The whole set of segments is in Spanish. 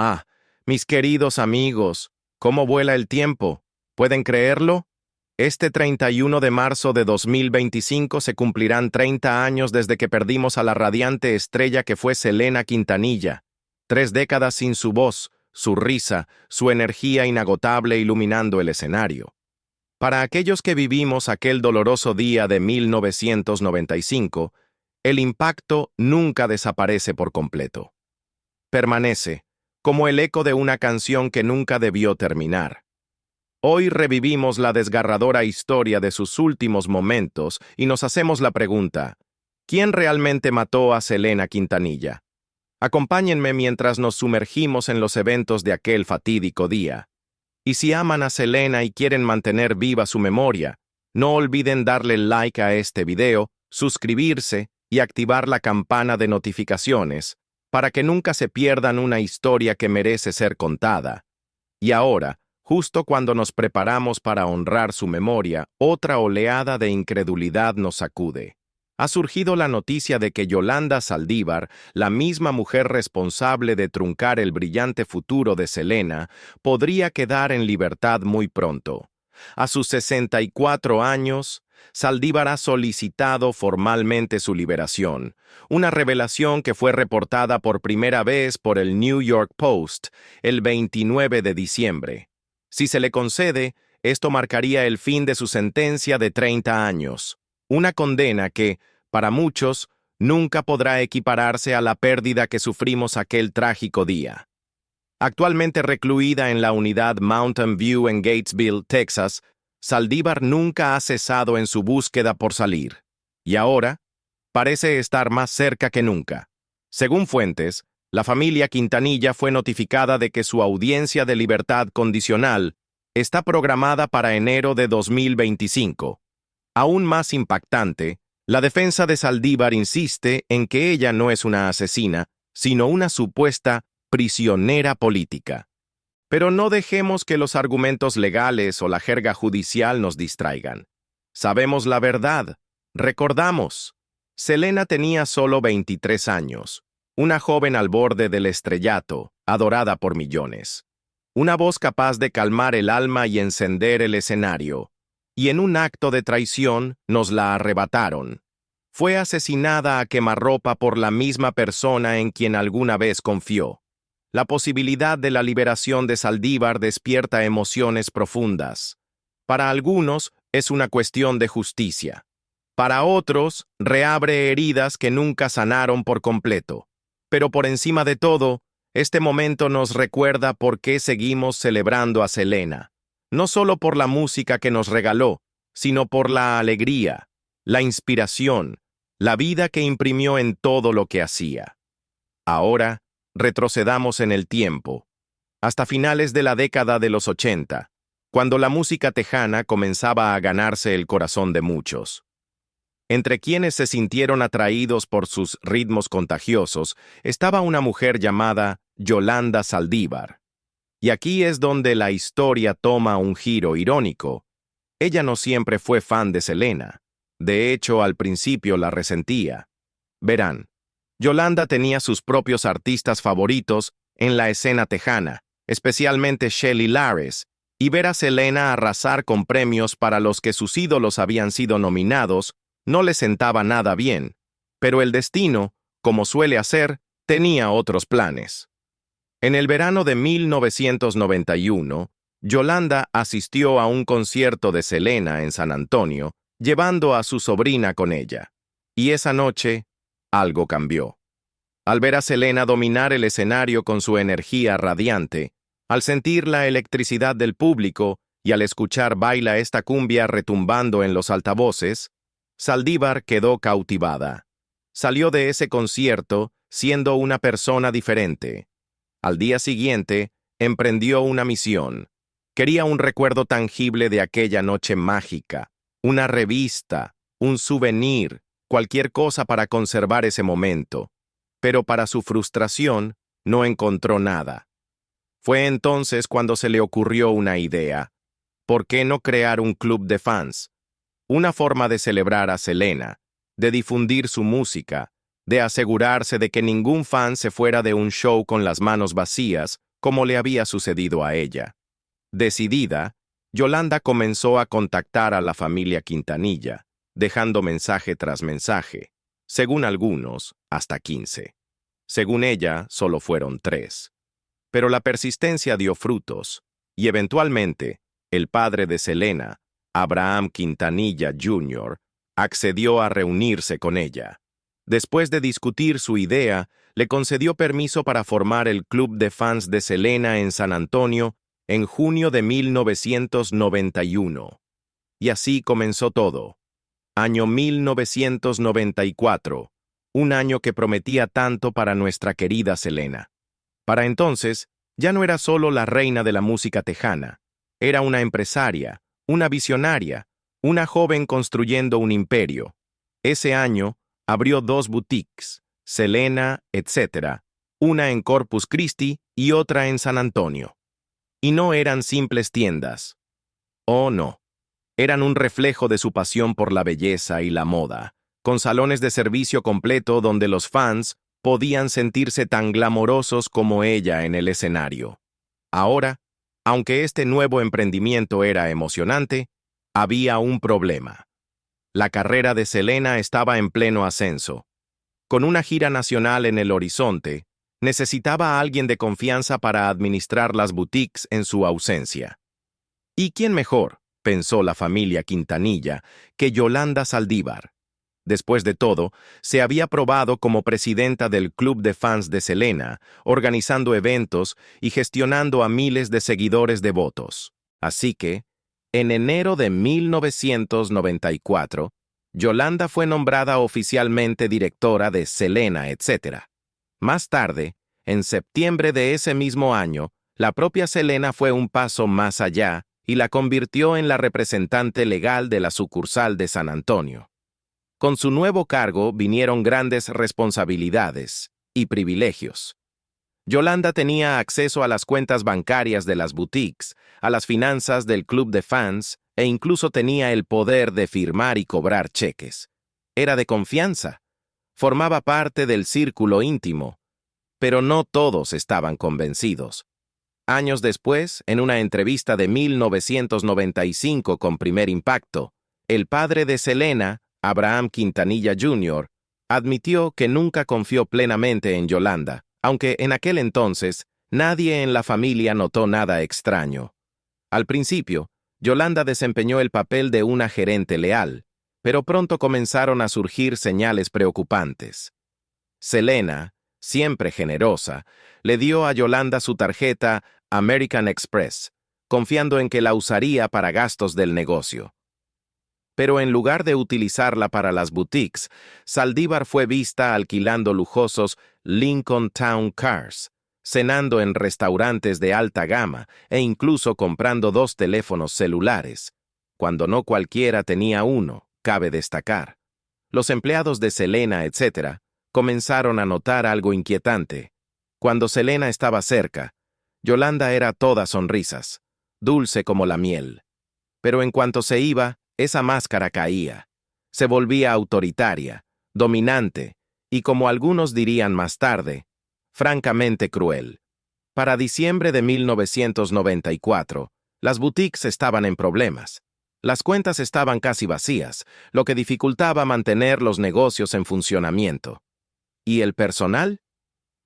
Ah, mis queridos amigos, ¿cómo vuela el tiempo? ¿Pueden creerlo? Este 31 de marzo de 2025 se cumplirán 30 años desde que perdimos a la radiante estrella que fue Selena Quintanilla. 3 décadas sin su voz, su risa, su energía inagotable iluminando el escenario. Para aquellos que vivimos aquel doloroso día de 1995, el impacto nunca desaparece por completo. Permanece, como el eco de una canción que nunca debió terminar. Hoy revivimos la desgarradora historia de sus últimos momentos y nos hacemos la pregunta: ¿quién realmente mató a Selena Quintanilla? Acompáñenme mientras nos sumergimos en los eventos de aquel fatídico día. Y si aman a Selena y quieren mantener viva su memoria, no olviden darle like a este video, suscribirse y activar la campana de notificaciones para que nunca se pierdan una historia que merece ser contada. Y ahora, justo cuando nos preparamos para honrar su memoria, otra oleada de incredulidad nos sacude. Ha surgido la noticia de que Yolanda Saldívar, la misma mujer responsable de truncar el brillante futuro de Selena, podría quedar en libertad muy pronto. A sus 64 años, Saldívar ha solicitado formalmente su liberación, una revelación que fue reportada por primera vez por el New York Post el 29 de diciembre. Si se le concede, esto marcaría el fin de su sentencia de 30 años, una condena que, para muchos, nunca podrá equipararse a la pérdida que sufrimos aquel trágico día. Actualmente recluida en la unidad Mountain View en Gatesville, Texas, Saldívar nunca ha cesado en su búsqueda por salir. Y ahora, parece estar más cerca que nunca. Según fuentes, la familia Quintanilla fue notificada de que su audiencia de libertad condicional está programada para enero de 2025. Aún más impactante, la defensa de Saldívar insiste en que ella no es una asesina, sino una supuesta prisionera política. Pero no dejemos que los argumentos legales o la jerga judicial nos distraigan. Sabemos la verdad. Recordamos. Selena tenía solo 23 años, una joven al borde del estrellato, adorada por millones. Una voz capaz de calmar el alma y encender el escenario. Y en un acto de traición nos la arrebataron. Fue asesinada a quemarropa por la misma persona en quien alguna vez confió. La posibilidad de la liberación de Saldívar despierta emociones profundas. Para algunos es una cuestión de justicia. Para otros, reabre heridas que nunca sanaron por completo. Pero por encima de todo, este momento nos recuerda por qué seguimos celebrando a Selena. No solo por la música que nos regaló, sino por la alegría, la inspiración, la vida que imprimió en todo lo que hacía. Ahora, retrocedamos en el tiempo, hasta finales de la década de los 80, cuando la música tejana comenzaba a ganarse el corazón de muchos. Entre quienes se sintieron atraídos por sus ritmos contagiosos estaba una mujer llamada Yolanda Saldívar. Y aquí es donde la historia toma un giro irónico. Ella no siempre fue fan de Selena. De hecho, al principio la resentía. Verán, Yolanda tenía sus propios artistas favoritos en la escena tejana, especialmente Shelly Lares, y ver a Selena arrasar con premios para los que sus ídolos habían sido nominados no le sentaba nada bien, pero el destino, como suele hacer, tenía otros planes. En el verano de 1991, Yolanda asistió a un concierto de Selena en San Antonio, llevando a su sobrina con ella. Y esa noche, algo cambió. Al ver a Selena dominar el escenario con su energía radiante, al sentir la electricidad del público y al escuchar Baila esta cumbia retumbando en los altavoces, Saldívar quedó cautivada. Salió de ese concierto siendo una persona diferente. Al día siguiente, emprendió una misión. Quería un recuerdo tangible de aquella noche mágica, una revista, un souvenir, cualquier cosa para conservar ese momento. Pero para su frustración, no encontró nada. Fue entonces cuando se le ocurrió una idea. ¿Por qué no crear un club de fans? Una forma de celebrar a Selena, de difundir su música, de asegurarse de que ningún fan se fuera de un show con las manos vacías como le había sucedido a ella. Decidida, Yolanda comenzó a contactar a la familia Quintanilla, dejando mensaje tras mensaje, según algunos, hasta 15. Según ella, solo fueron 3. Pero la persistencia dio frutos, y eventualmente, el padre de Selena, Abraham Quintanilla Jr., accedió a reunirse con ella. Después de discutir su idea, le concedió permiso para formar el club de fans de Selena en San Antonio en junio de 1991. Y así comenzó todo. Año 1994, un año que prometía tanto para nuestra querida Selena. Para entonces, ya no era solo la reina de la música tejana, era una empresaria, una visionaria, una joven construyendo un imperio. Ese año, abrió 2 boutiques, Selena, etc., una en Corpus Christi y otra en San Antonio. Y no eran simples tiendas. Oh, no. Eran un reflejo de su pasión por la belleza y la moda, con salones de servicio completo donde los fans podían sentirse tan glamorosos como ella en el escenario. Ahora, aunque este nuevo emprendimiento era emocionante, había un problema. La carrera de Selena estaba en pleno ascenso. Con una gira nacional en el horizonte, necesitaba a alguien de confianza para administrar las boutiques en su ausencia. ¿Y quién mejor, pensó la familia Quintanilla, que Yolanda Saldívar? Después de todo, se había probado como presidenta del club de fans de Selena, organizando eventos y gestionando a miles de seguidores devotos. Así que, en enero de 1994, Yolanda fue nombrada oficialmente directora de Selena, etc. Más tarde, en septiembre de ese mismo año, la propia Selena fue un paso más allá y la convirtió en la representante legal de la sucursal de San Antonio. Con su nuevo cargo vinieron grandes responsabilidades y privilegios. Yolanda tenía acceso a las cuentas bancarias de las boutiques, a las finanzas del club de fans e incluso tenía el poder de firmar y cobrar cheques. Era de confianza. Formaba parte del círculo íntimo. Pero no todos estaban convencidos. Años después, en una entrevista de 1995 con Primer Impacto, el padre de Selena, Abraham Quintanilla Jr., admitió que nunca confió plenamente en Yolanda, aunque en aquel entonces nadie en la familia notó nada extraño. Al principio, Yolanda desempeñó el papel de una gerente leal, pero pronto comenzaron a surgir señales preocupantes. Selena, siempre generosa, le dio a Yolanda su tarjeta American Express, confiando en que la usaría para gastos del negocio. Pero en lugar de utilizarla para las boutiques, Saldívar fue vista alquilando lujosos Lincoln Town Cars, cenando en restaurantes de alta gama e incluso comprando 2 teléfonos celulares, cuando no cualquiera tenía uno, cabe destacar. Los empleados de Selena, etc., comenzaron a notar algo inquietante. Cuando Selena estaba cerca, Yolanda era toda sonrisas, dulce como la miel. Pero en cuanto se iba, esa máscara caía. Se volvía autoritaria, dominante y, como algunos dirían más tarde, francamente cruel. Para diciembre de 1994, las boutiques estaban en problemas. Las cuentas estaban casi vacías, lo que dificultaba mantener los negocios en funcionamiento. ¿Y el personal?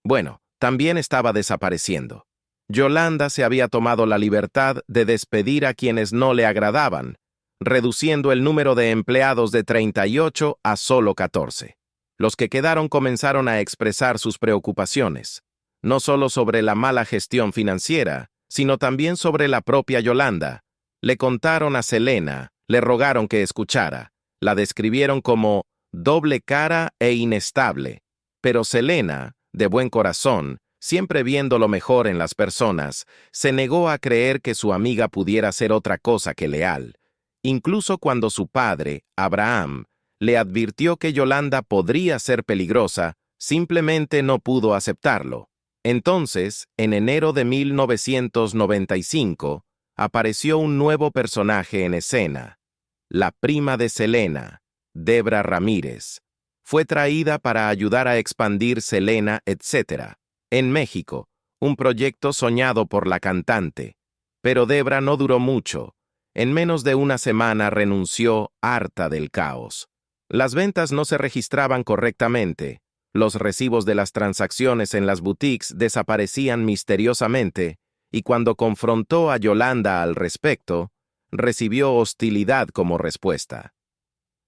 Bueno, también estaba desapareciendo. Yolanda se había tomado la libertad de despedir a quienes no le agradaban, reduciendo el número de empleados de 38 a solo 14. Los que quedaron comenzaron a expresar sus preocupaciones, no solo sobre la mala gestión financiera, sino también sobre la propia Yolanda. Le contaron a Selena, le rogaron que escuchara, la describieron como doble cara e inestable. Pero Selena, de buen corazón, siempre viendo lo mejor en las personas, se negó a creer que su amiga pudiera ser otra cosa que leal. Incluso cuando su padre, Abraham, le advirtió que Yolanda podría ser peligrosa, simplemente no pudo aceptarlo. Entonces, en enero de 1995, apareció un nuevo personaje en escena. La prima de Selena, Debra Ramírez. Fue traída para ayudar a expandir Selena, etc. En México, un proyecto soñado por la cantante. Pero Debra no duró mucho. En menos de una semana renunció harta del caos. Las ventas no se registraban correctamente. Los recibos de las transacciones en las boutiques desaparecían misteriosamente, y cuando confrontó a Yolanda al respecto, recibió hostilidad como respuesta.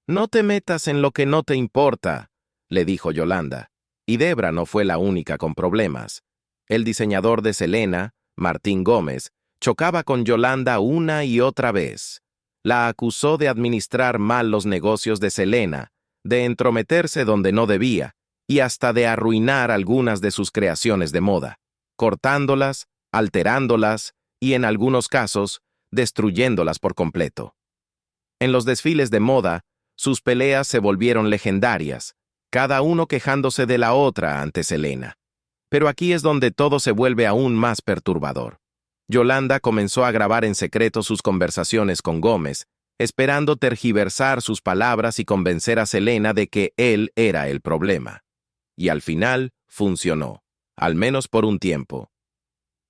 «No te metas en lo que no te importa», le dijo Yolanda. Y Debra no fue la única con problemas. El diseñador de Selena, Martín Gómez, chocaba con Yolanda una y otra vez. La acusó de administrar mal los negocios de Selena, de entrometerse donde no debía, y hasta de arruinar algunas de sus creaciones de moda, cortándolas, alterándolas y, en algunos casos, destruyéndolas por completo. En los desfiles de moda, sus peleas se volvieron legendarias, cada uno quejándose de la otra ante Selena. Pero aquí es donde todo se vuelve aún más perturbador. Yolanda comenzó a grabar en secreto sus conversaciones con Gómez, esperando tergiversar sus palabras y convencer a Selena de que él era el problema. Y al final funcionó, al menos por un tiempo.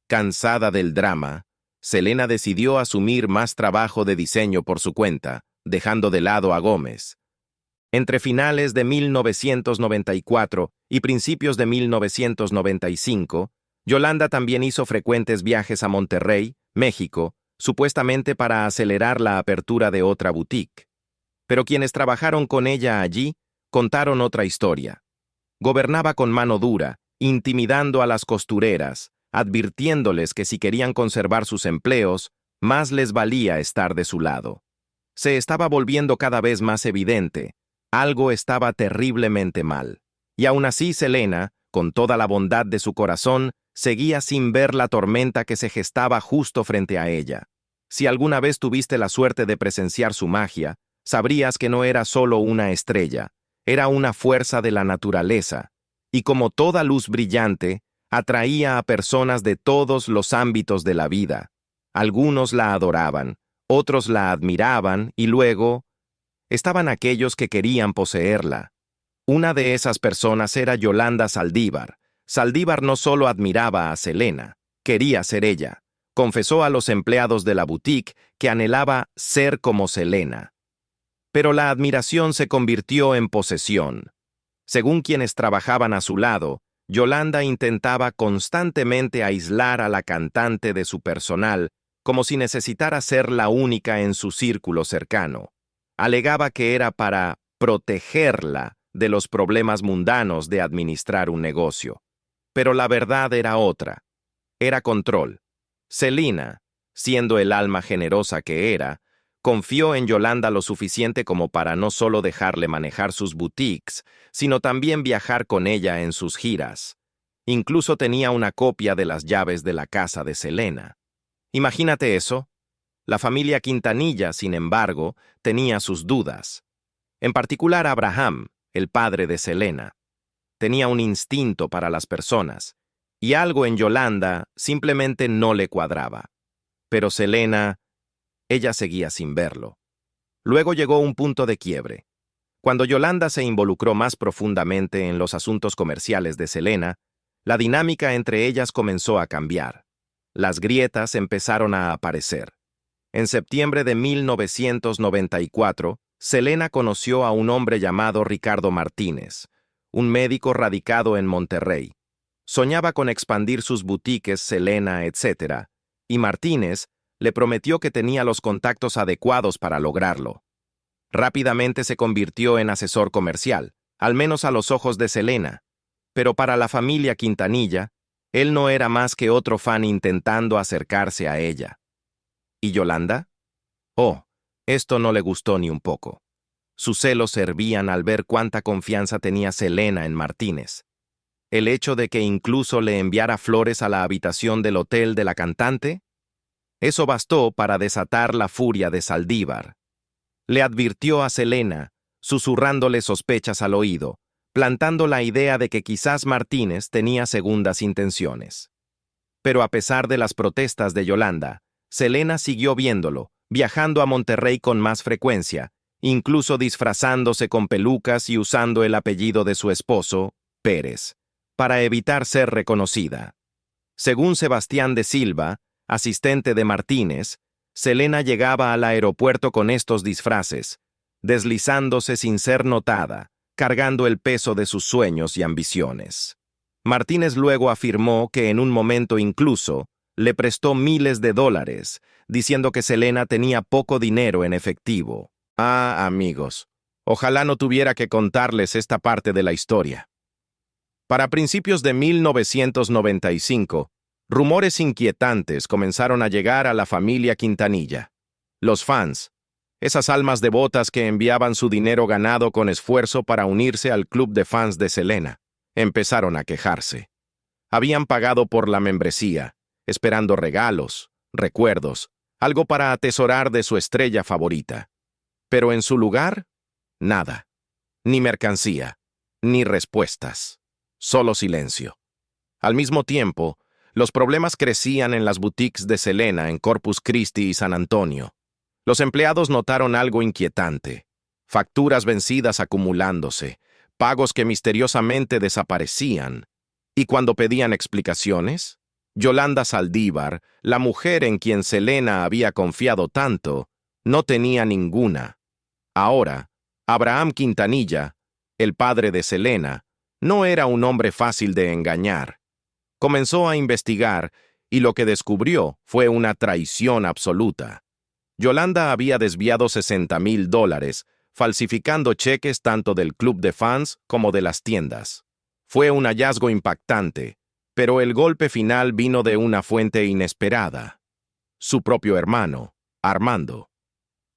Cansada del drama, Selena decidió asumir más trabajo de diseño por su cuenta, dejando de lado a Gómez. Entre finales de 1994 y principios de 1995, Yolanda también hizo frecuentes viajes a Monterrey, México, supuestamente para acelerar la apertura de otra boutique. Pero quienes trabajaron con ella allí contaron otra historia. Gobernaba con mano dura, intimidando a las costureras, advirtiéndoles que si querían conservar sus empleos, más les valía estar de su lado. Se estaba volviendo cada vez más evidente. Algo estaba terriblemente mal. Y aún así Selena, con toda la bondad de su corazón, seguía sin ver la tormenta que se gestaba justo frente a ella. Si alguna vez tuviste la suerte de presenciar su magia, sabrías que no era solo una estrella, era una fuerza de la naturaleza, y como toda luz brillante, atraía a personas de todos los ámbitos de la vida. Algunos la adoraban, otros la admiraban y luego estaban aquellos que querían poseerla. Una de esas personas era Yolanda Saldívar. Saldívar no solo admiraba a Selena, quería ser ella. Confesó a los empleados de la boutique que anhelaba ser como Selena. Pero la admiración se convirtió en posesión. Según quienes trabajaban a su lado, Yolanda intentaba constantemente aislar a la cantante de su personal, como si necesitara ser la única en su círculo cercano. Alegaba que era para protegerla de los problemas mundanos de administrar un negocio. Pero la verdad era otra. Era control. Selena, siendo el alma generosa que era, confió en Yolanda lo suficiente como para no solo dejarle manejar sus boutiques, sino también viajar con ella en sus giras. Incluso tenía una copia de las llaves de la casa de Selena. Imagínate eso. La familia Quintanilla, sin embargo, tenía sus dudas. En particular Abraham, el padre de Selena. Tenía un instinto para las personas, y algo en Yolanda simplemente no le cuadraba. Pero Selena, ella seguía sin verlo. Luego llegó un punto de quiebre. Cuando Yolanda se involucró más profundamente en los asuntos comerciales de Selena, la dinámica entre ellas comenzó a cambiar. Las grietas empezaron a aparecer. En septiembre de 1994, Selena conoció a un hombre llamado Ricardo Martínez, un médico radicado en Monterrey. Soñaba con expandir sus boutiques, Selena, etc., y Martínez le prometió que tenía los contactos adecuados para lograrlo. Rápidamente se convirtió en asesor comercial, al menos a los ojos de Selena, pero para la familia Quintanilla, él no era más que otro fan intentando acercarse a ella. ¿Y Yolanda? Oh, esto no le gustó ni un poco. Sus celos hervían al ver cuánta confianza tenía Selena en Martínez. El hecho de que incluso le enviara flores a la habitación del hotel de la cantante, eso bastó para desatar la furia de Saldívar. Le advirtió a Selena, susurrándole sospechas al oído, plantando la idea de que quizás Martínez tenía segundas intenciones. Pero a pesar de las protestas de Yolanda, Selena siguió viéndolo, viajando a Monterrey con más frecuencia, incluso disfrazándose con pelucas y usando el apellido de su esposo, Pérez, para evitar ser reconocida. Según Sebastián de Silva, asistente de Martínez, Selena llegaba al aeropuerto con estos disfraces, deslizándose sin ser notada, cargando el peso de sus sueños y ambiciones. Martínez luego afirmó que en un momento incluso le prestó miles de dólares, diciendo que Selena tenía poco dinero en efectivo. Ah, amigos, ojalá no tuviera que contarles esta parte de la historia. Para principios de 1995, rumores inquietantes comenzaron a llegar a la familia Quintanilla. Los fans, esas almas devotas que enviaban su dinero ganado con esfuerzo para unirse al club de fans de Selena, empezaron a quejarse. Habían pagado por la membresía, esperando regalos, recuerdos, algo para atesorar de su estrella favorita. Pero en su lugar, nada. Ni mercancía, ni respuestas. Solo silencio. Al mismo tiempo, los problemas crecían en las boutiques de Selena en Corpus Christi y San Antonio. Los empleados notaron algo inquietante. Facturas vencidas acumulándose, pagos que misteriosamente desaparecían. Y cuando pedían explicaciones, Yolanda Saldívar, la mujer en quien Selena había confiado tanto, no tenía ninguna. Ahora, Abraham Quintanilla, el padre de Selena, no era un hombre fácil de engañar. Comenzó a investigar y lo que descubrió fue una traición absoluta. Yolanda había desviado $60,000, falsificando cheques tanto del club de fans como de las tiendas. Fue un hallazgo impactante, pero el golpe final vino de una fuente inesperada. Su propio hermano, Armando.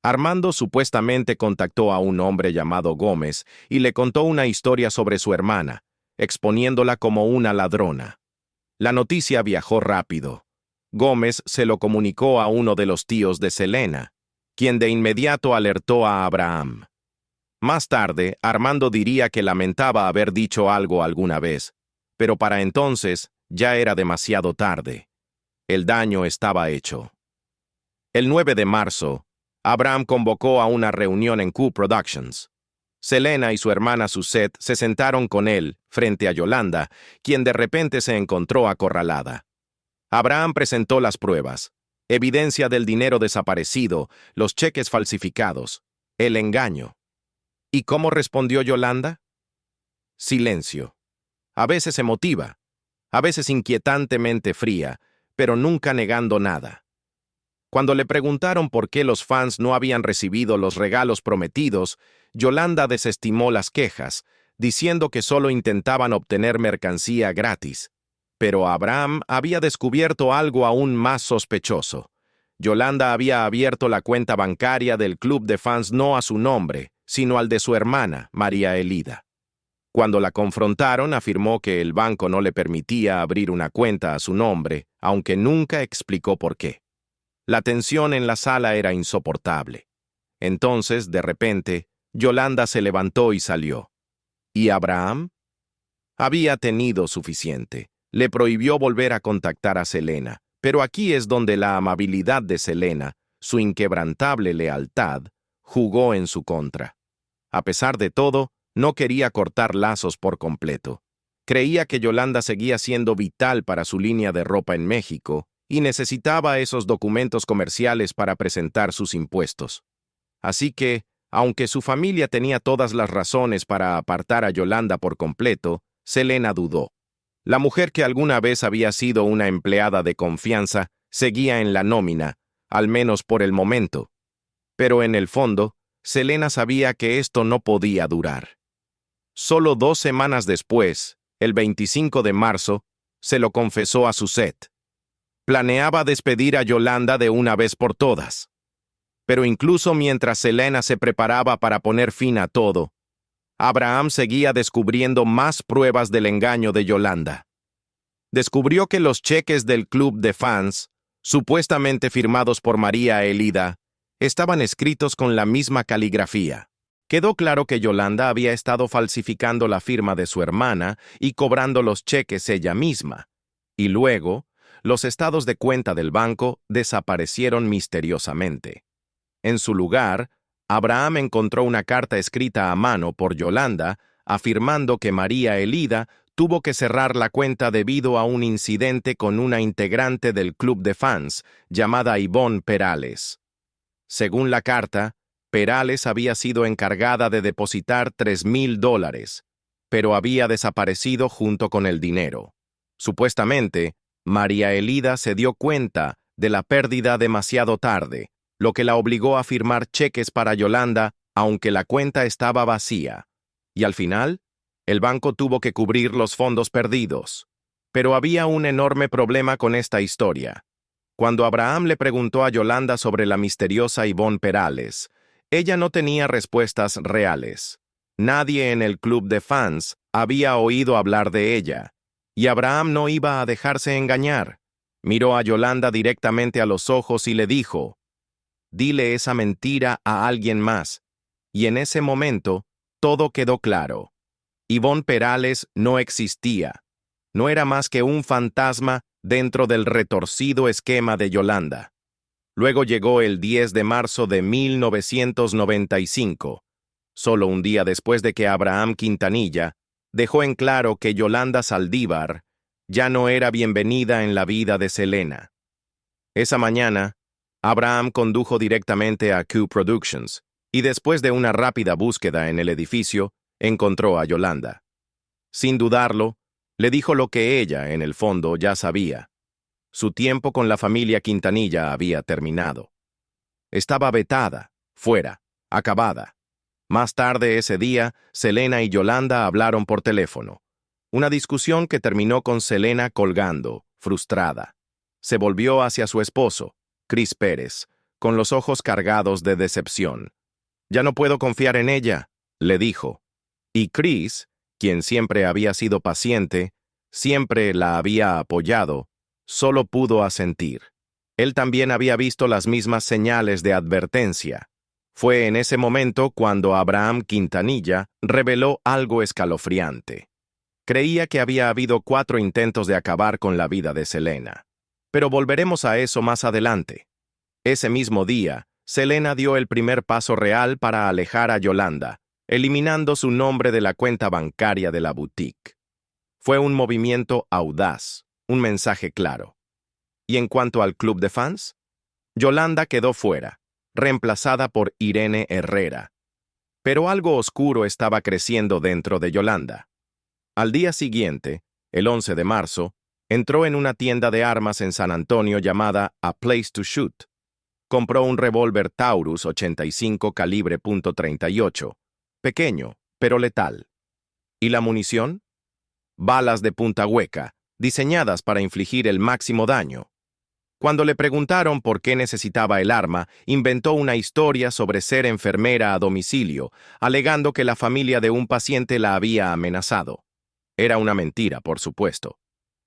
Armando supuestamente contactó a un hombre llamado Gómez y le contó una historia sobre su hermana, exponiéndola como una ladrona. La noticia viajó rápido. Gómez se lo comunicó a uno de los tíos de Selena, quien de inmediato alertó a Abraham. Más tarde, Armando diría que lamentaba haber dicho algo alguna vez, pero para entonces ya era demasiado tarde. El daño estaba hecho. El 9 de marzo, Abraham convocó a una reunión en Q Productions. Selena y su hermana Suzette se sentaron con él, frente a Yolanda, quien de repente se encontró acorralada. Abraham presentó las pruebas, evidencia del dinero desaparecido, los cheques falsificados, el engaño. ¿Y cómo respondió Yolanda? Silencio. A veces emotiva, a veces inquietantemente fría, pero nunca negando nada. Cuando le preguntaron por qué los fans no habían recibido los regalos prometidos, Yolanda desestimó las quejas, diciendo que solo intentaban obtener mercancía gratis. Pero Abraham había descubierto algo aún más sospechoso. Yolanda había abierto la cuenta bancaria del club de fans no a su nombre, sino al de su hermana, María Elida. Cuando la confrontaron, afirmó que el banco no le permitía abrir una cuenta a su nombre, aunque nunca explicó por qué. La tensión en la sala era insoportable. Entonces, de repente, Yolanda se levantó y salió. ¿Y Abraham? Había tenido suficiente. Le prohibió volver a contactar a Selena, pero aquí es donde la amabilidad de Selena, su inquebrantable lealtad, jugó en su contra. A pesar de todo, no quería cortar lazos por completo. Creía que Yolanda seguía siendo vital para su línea de ropa en México y necesitaba esos documentos comerciales para presentar sus impuestos. Así que, aunque su familia tenía todas las razones para apartar a Yolanda por completo, Selena dudó. La mujer que alguna vez había sido una empleada de confianza seguía en la nómina, al menos por el momento. Pero en el fondo, Selena sabía que esto no podía durar. Solo 2 semanas después, el 25 de marzo, se lo confesó a Suzette. Planeaba despedir a Yolanda de una vez por todas. Pero incluso mientras Selena se preparaba para poner fin a todo, Abraham seguía descubriendo más pruebas del engaño de Yolanda. Descubrió que los cheques del club de fans, supuestamente firmados por María Elida, estaban escritos con la misma caligrafía. Quedó claro que Yolanda había estado falsificando la firma de su hermana y cobrando los cheques ella misma. Y luego, los estados de cuenta del banco desaparecieron misteriosamente. En su lugar, Abraham encontró una carta escrita a mano por Yolanda afirmando que María Elida tuvo que cerrar la cuenta debido a un incidente con una integrante del club de fans llamada Ivonne Perales. Según la carta, Perales había sido encargada de depositar $3,000, pero había desaparecido junto con el dinero. Supuestamente, María Elida se dio cuenta de la pérdida demasiado tarde, lo que la obligó a firmar cheques para Yolanda, aunque la cuenta estaba vacía. Y al final, el banco tuvo que cubrir los fondos perdidos. Pero había un enorme problema con esta historia. Cuando Abraham le preguntó a Yolanda sobre la misteriosa Ivonne Perales, ella no tenía respuestas reales. Nadie en el club de fans había oído hablar de ella, y Abraham no iba a dejarse engañar. Miró a Yolanda directamente a los ojos y le dijo: «Dile esa mentira a alguien más». Y en ese momento, todo quedó claro. Ivonne Perales no existía. No era más que un fantasma dentro del retorcido esquema de Yolanda. Luego llegó el 10 de marzo de 1995, solo un día después de que Abraham Quintanilla dejó en claro que Yolanda Saldívar ya no era bienvenida en la vida de Selena. Esa mañana, Abraham condujo directamente a Q Productions y después de una rápida búsqueda en el edificio, encontró a Yolanda. Sin dudarlo, le dijo lo que ella, en el fondo, ya sabía. Su tiempo con la familia Quintanilla había terminado. Estaba vetada, fuera, acabada. Más tarde ese día, Selena y Yolanda hablaron por teléfono. Una discusión que terminó con Selena colgando, frustrada. Se volvió hacia su esposo, Chris Pérez, con los ojos cargados de decepción. «Ya no puedo confiar en ella», le dijo. Y Chris, quien siempre había sido paciente, siempre la había apoyado, solo pudo asentir. Él también había visto las mismas señales de advertencia. Fue en ese momento cuando Abraham Quintanilla reveló algo escalofriante. Creía que había habido 4 intentos de acabar con la vida de Selena. Pero volveremos a eso más adelante. Ese mismo día, Selena dio el primer paso real para alejar a Yolanda, eliminando su nombre de la cuenta bancaria de la boutique. Fue un movimiento audaz, un mensaje claro. Y en cuanto al club de fans, Yolanda quedó fuera, reemplazada por Irene Herrera. Pero algo oscuro estaba creciendo dentro de Yolanda. Al día siguiente, el 11 de marzo, entró en una tienda de armas en San Antonio llamada A Place to Shoot. Compró un revólver Taurus 85 calibre .38, pequeño, pero letal. ¿Y la munición? Balas de punta hueca, diseñadas para infligir el máximo daño. Cuando le preguntaron por qué necesitaba el arma, inventó una historia sobre ser enfermera a domicilio, alegando que la familia de un paciente la había amenazado. Era una mentira, por supuesto.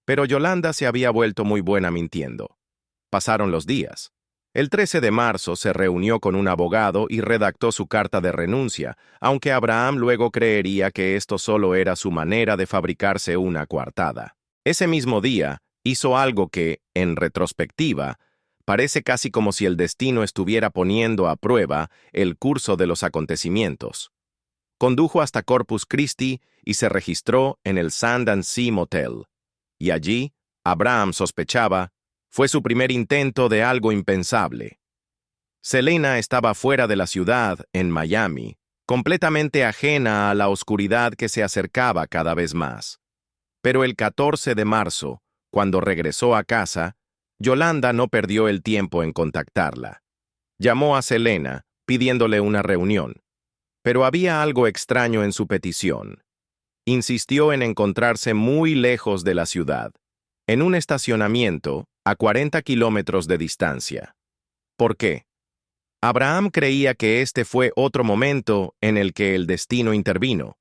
Pero Yolanda se había vuelto muy buena mintiendo. Pasaron los días. El 13 de marzo se reunió con un abogado y redactó su carta de renuncia, aunque Abraham luego creería que esto solo era su manera de fabricarse una coartada. Ese mismo día, hizo algo que, en retrospectiva, parece casi como si el destino estuviera poniendo a prueba el curso de los acontecimientos. Condujo hasta Corpus Christi y se registró en el Sand and Sea Motel. Y allí, Abraham sospechaba, fue su primer intento de algo impensable. Selena estaba fuera de la ciudad, en Miami, completamente ajena a la oscuridad que se acercaba cada vez más. Pero el 14 de marzo, cuando regresó a casa, Yolanda no perdió el tiempo en contactarla. Llamó a Selena, pidiéndole una reunión. Pero había algo extraño en su petición. Insistió en encontrarse muy lejos de la ciudad, en un estacionamiento a 40 kilómetros de distancia. ¿Por qué? Abraham creía que este fue otro momento en el que el destino intervino.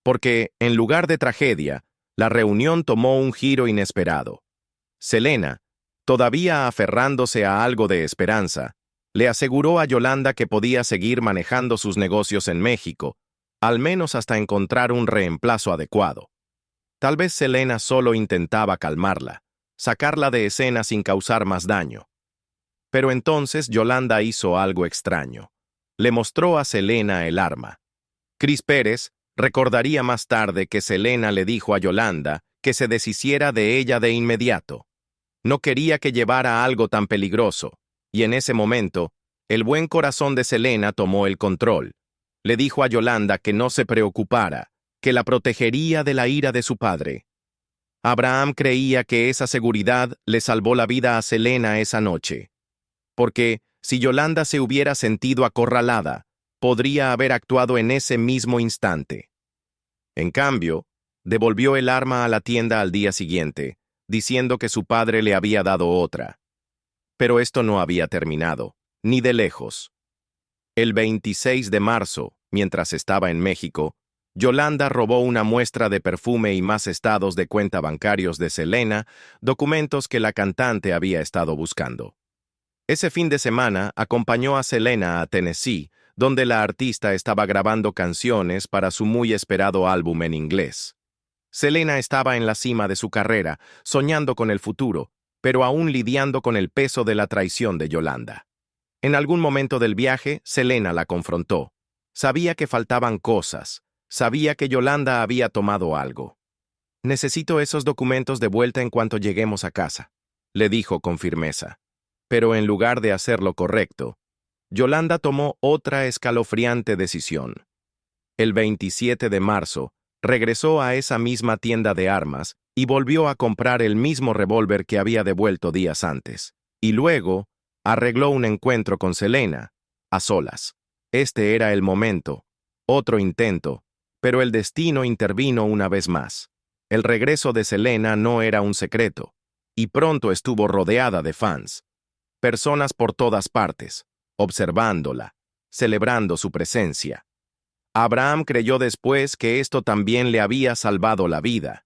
Porque, en lugar de tragedia, la reunión tomó un giro inesperado. Selena, todavía aferrándose a algo de esperanza, le aseguró a Yolanda que podía seguir manejando sus negocios en México, al menos hasta encontrar un reemplazo adecuado. Tal vez Selena solo intentaba calmarla, sacarla de escena sin causar más daño. Pero entonces Yolanda hizo algo extraño. Le mostró a Selena el arma. Chris Pérez, Recordaría más tarde que Selena le dijo a Yolanda que se deshiciera de ella de inmediato. No quería que llevara algo tan peligroso, y en ese momento, el buen corazón de Selena tomó el control. Le dijo a Yolanda que no se preocupara, que la protegería de la ira de su padre. Abraham creía que esa seguridad le salvó la vida a Selena esa noche. Porque, si Yolanda se hubiera sentido acorralada, podría haber actuado en ese mismo instante. En cambio, devolvió el arma a la tienda al día siguiente, diciendo que su padre le había dado otra. Pero esto no había terminado, ni de lejos. El 26 de marzo, mientras estaba en México, Yolanda robó una muestra de perfume y más estados de cuenta bancarios de Selena, documentos que la cantante había estado buscando. Ese fin de semana acompañó a Selena a Tennessee, donde la artista estaba grabando canciones para su muy esperado álbum en inglés. Selena estaba en la cima de su carrera, soñando con el futuro, pero aún lidiando con el peso de la traición de Yolanda. En algún momento del viaje, Selena la confrontó. Sabía que faltaban cosas, sabía que Yolanda había tomado algo. «Necesito esos documentos de vuelta en cuanto lleguemos a casa», le dijo con firmeza. Pero en lugar de hacer lo correcto, Yolanda tomó otra escalofriante decisión. El 27 de marzo, regresó a esa misma tienda de armas y volvió a comprar el mismo revólver que había devuelto días antes. Y luego, arregló un encuentro con Selena, a solas. Este era el momento, otro intento, pero el destino intervino una vez más. El regreso de Selena no era un secreto, y pronto estuvo rodeada de fans. Personas por todas partes, observándola, celebrando su presencia. Abraham creyó después que esto también le había salvado la vida.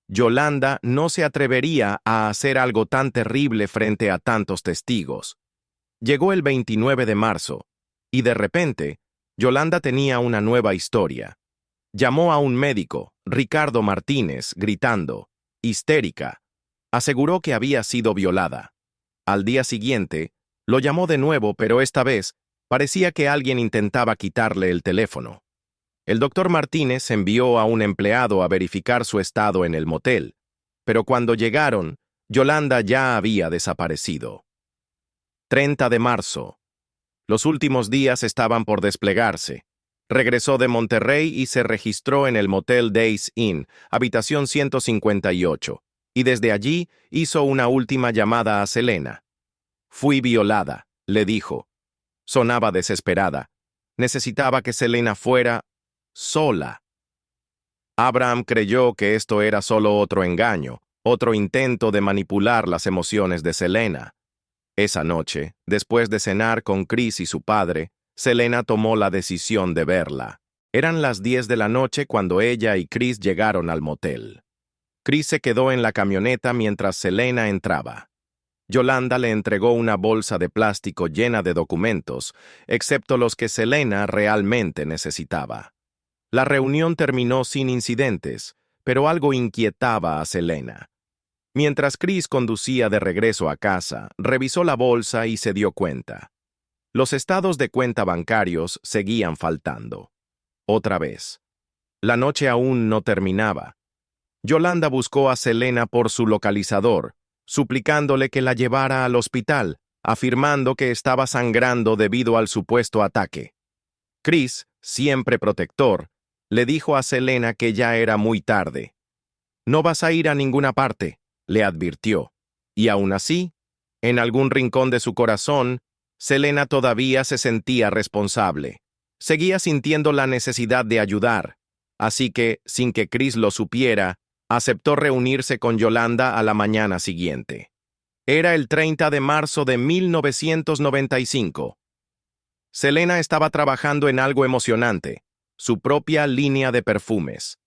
Yolanda no se atrevería a hacer algo tan terrible frente a tantos testigos. Llegó el 29 de marzo, y de repente, Yolanda tenía una nueva historia. Llamó a un médico, Ricardo Martínez, gritando, histérica. Aseguró que había sido violada. Al día siguiente, lo llamó de nuevo, pero esta vez parecía que alguien intentaba quitarle el teléfono. El doctor Martínez envió a un empleado a verificar su estado en el motel, pero cuando llegaron, Yolanda ya había desaparecido. 30 de marzo. Los últimos días estaban por desplegarse. Regresó de Monterrey y se registró en el motel Days Inn, habitación 158, y desde allí hizo una última llamada a Selena. «Fui violada», le dijo. Sonaba desesperada. Necesitaba que Selena fuera sola. Abraham creyó que esto era solo otro engaño, otro intento de manipular las emociones de Selena. Esa noche, después de cenar con Chris y su padre, Selena tomó la decisión de verla. Eran las 10 de la noche cuando ella y Chris llegaron al motel. Chris se quedó en la camioneta mientras Selena entraba. Yolanda le entregó una bolsa de plástico llena de documentos, excepto los que Selena realmente necesitaba. La reunión terminó sin incidentes, pero algo inquietaba a Selena. Mientras Chris conducía de regreso a casa, revisó la bolsa y se dio cuenta. Los estados de cuenta bancarios seguían faltando. Otra vez. La noche aún no terminaba. Yolanda buscó a Selena por su localizador, suplicándole que la llevara al hospital, afirmando que estaba sangrando debido al supuesto ataque. Chris, siempre protector, le dijo a Selena que ya era muy tarde. «No vas a ir a ninguna parte», le advirtió. Y aún así, en algún rincón de su corazón, Selena todavía se sentía responsable. Seguía sintiendo la necesidad de ayudar, así que, sin que Chris lo supiera, aceptó reunirse con Yolanda a la mañana siguiente. Era el 30 de marzo de 1995. Selena estaba trabajando en algo emocionante, su propia línea de perfumes.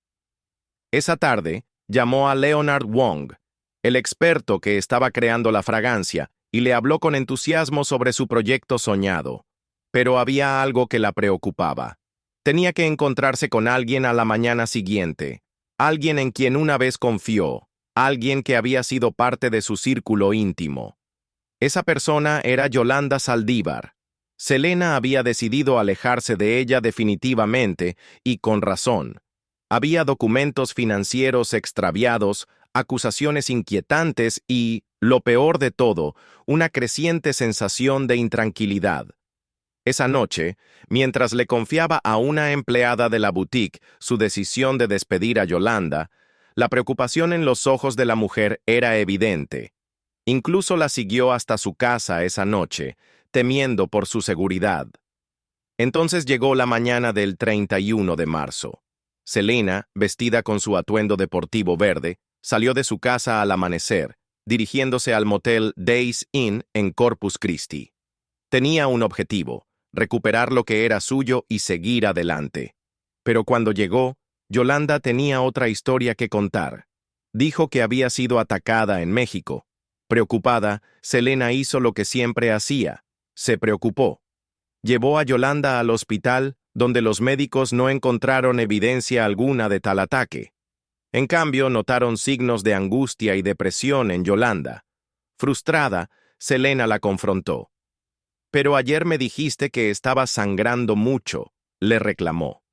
Esa tarde, llamó a Leonard Wong, el experto que estaba creando la fragancia, y le habló con entusiasmo sobre su proyecto soñado. Pero había algo que la preocupaba. Tenía que encontrarse con alguien a la mañana siguiente, alguien en quien una vez confió, alguien que había sido parte de su círculo íntimo. Esa persona era Yolanda Saldívar. Selena había decidido alejarse de ella definitivamente, y con razón. Había documentos financieros extraviados, acusaciones inquietantes y, lo peor de todo, una creciente sensación de intranquilidad. Esa noche, mientras le confiaba a una empleada de la boutique su decisión de despedir a Yolanda, la preocupación en los ojos de la mujer era evidente. Incluso la siguió hasta su casa esa noche, temiendo por su seguridad. Entonces llegó la mañana del 31 de marzo. Selena, vestida con su atuendo deportivo verde, salió de su casa al amanecer, dirigiéndose al motel Days Inn en Corpus Christi. Tenía un objetivo: recuperar lo que era suyo y seguir adelante. Pero cuando llegó, Yolanda tenía otra historia que contar. Dijo que había sido atacada en México. Preocupada, Selena hizo lo que siempre hacía: se preocupó. Llevó a Yolanda al hospital, donde los médicos no encontraron evidencia alguna de tal ataque. En cambio, notaron signos de angustia y depresión en Yolanda. Frustrada, Selena la confrontó. «Pero ayer me dijiste que estaba sangrando mucho», le reclamó.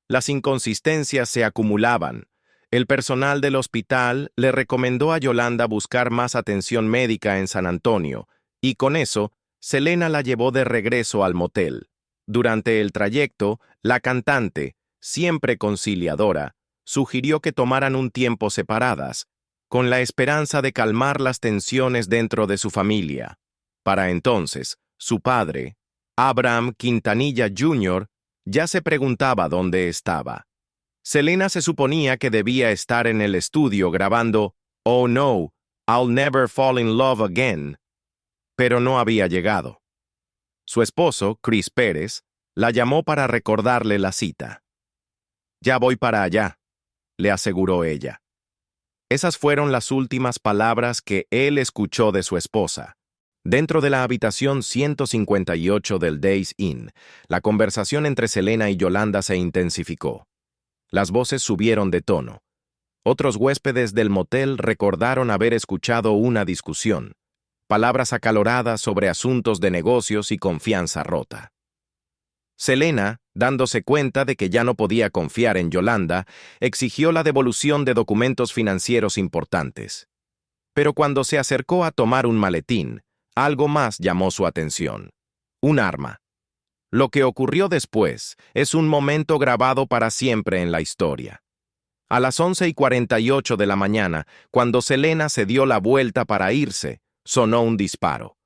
Las inconsistencias se acumulaban. El personal del hospital le recomendó a Yolanda buscar más atención médica en San Antonio, y con eso, Selena la llevó de regreso al motel. Durante el trayecto, la cantante, siempre conciliadora, sugirió que tomaran un tiempo separadas, con la esperanza de calmar las tensiones dentro de su familia. Para entonces, su padre, Abraham Quintanilla Jr., ya se preguntaba dónde estaba. Selena se suponía que debía estar en el estudio grabando «Oh no, I'll never fall in love again», pero no había llegado. Su esposo, Chris Pérez, la llamó para recordarle la cita. «Ya voy para allá», le aseguró ella. Esas fueron las últimas palabras que él escuchó de su esposa. Dentro de la habitación 158 del Days Inn, la conversación entre Selena y Yolanda se intensificó. Las voces subieron de tono. Otros huéspedes del motel recordaron haber escuchado una discusión, palabras acaloradas sobre asuntos de negocios y confianza rota. Selena, dándose cuenta de que ya no podía confiar en Yolanda, exigió la devolución de documentos financieros importantes. Pero cuando se acercó a tomar un maletín, algo más llamó su atención: un arma. Lo que ocurrió después es un momento grabado para siempre en la historia. A las 11:48 de la mañana, cuando Selena se dio la vuelta para irse, sonó un disparo.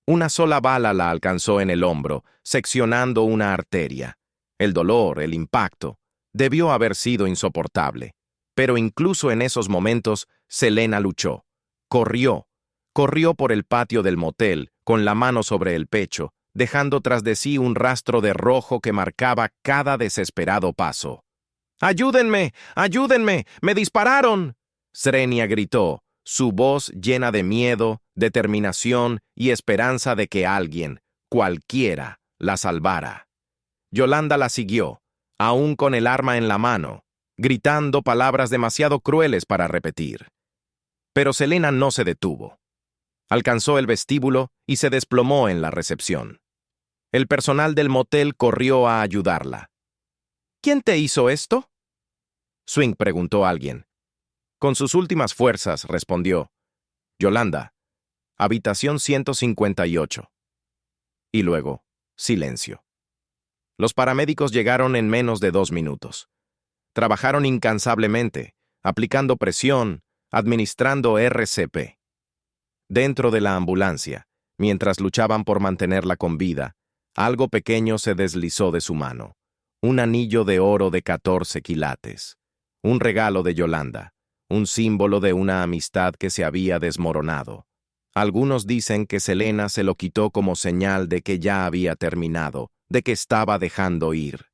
Una sola bala la alcanzó en el hombro, seccionando una arteria. El dolor, el impacto, debió haber sido insoportable. Pero incluso en esos momentos, Selena luchó. Corrió por el patio del motel, con la mano sobre el pecho, dejando tras de sí un rastro de rojo que marcaba cada desesperado paso. «¡Ayúdenme! ¡Ayúdenme! ¡Me dispararon!», Srenia gritó, su voz llena de miedo, determinación y esperanza de que alguien, cualquiera, la salvara. Yolanda la siguió, aún con el arma en la mano, gritando palabras demasiado crueles para repetir. Pero Selena no se detuvo. Alcanzó el vestíbulo y se desplomó en la recepción. El personal del motel corrió a ayudarla. «¿Quién te hizo esto?», Swing preguntó a alguien. Con sus últimas fuerzas, respondió: «Yolanda, habitación 158». Y luego, silencio. Los paramédicos llegaron en menos de 2 minutos. Trabajaron incansablemente, aplicando presión, administrando RCP. Dentro de la ambulancia, mientras luchaban por mantenerla con vida, algo pequeño se deslizó de su mano. Un anillo de oro de 14 quilates. Un regalo de Yolanda. Un símbolo de una amistad que se había desmoronado. Algunos dicen que Selena se lo quitó como señal de que ya había terminado, de que estaba dejando ir.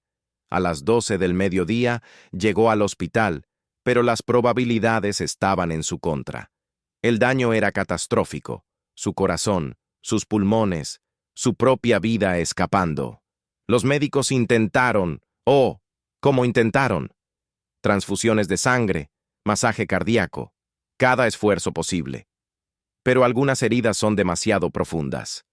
A las 12 del mediodía llegó al hospital, pero las probabilidades estaban en su contra. El daño era catastrófico: su corazón, sus pulmones, su propia vida escapando. Los médicos intentaron, ¿cómo intentaron? Transfusiones de sangre, masaje cardíaco, cada esfuerzo posible. Pero algunas heridas son demasiado profundas.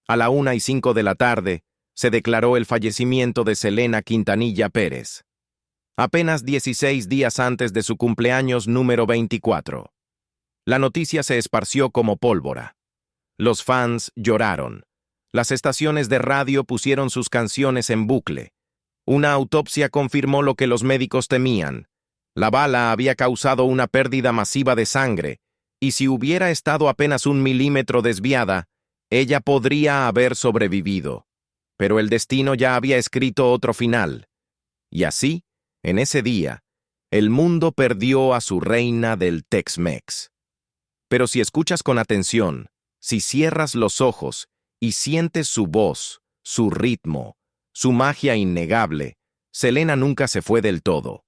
A la 1:05 de la tarde, se declaró el fallecimiento de Selena Quintanilla Pérez, apenas 16 días antes de su cumpleaños número 24. La noticia se esparció como pólvora. Los fans lloraron. Las estaciones de radio pusieron sus canciones en bucle. Una autopsia confirmó lo que los médicos temían. La bala había causado una pérdida masiva de sangre, y si hubiera estado apenas 1 milímetro desviada, ella podría haber sobrevivido. Pero el destino ya había escrito otro final. Y así, en ese día, el mundo perdió a su reina del Tex-Mex. Pero si escuchas con atención, si cierras los ojos y sientes su voz, su ritmo, su magia innegable, Selena nunca se fue del todo.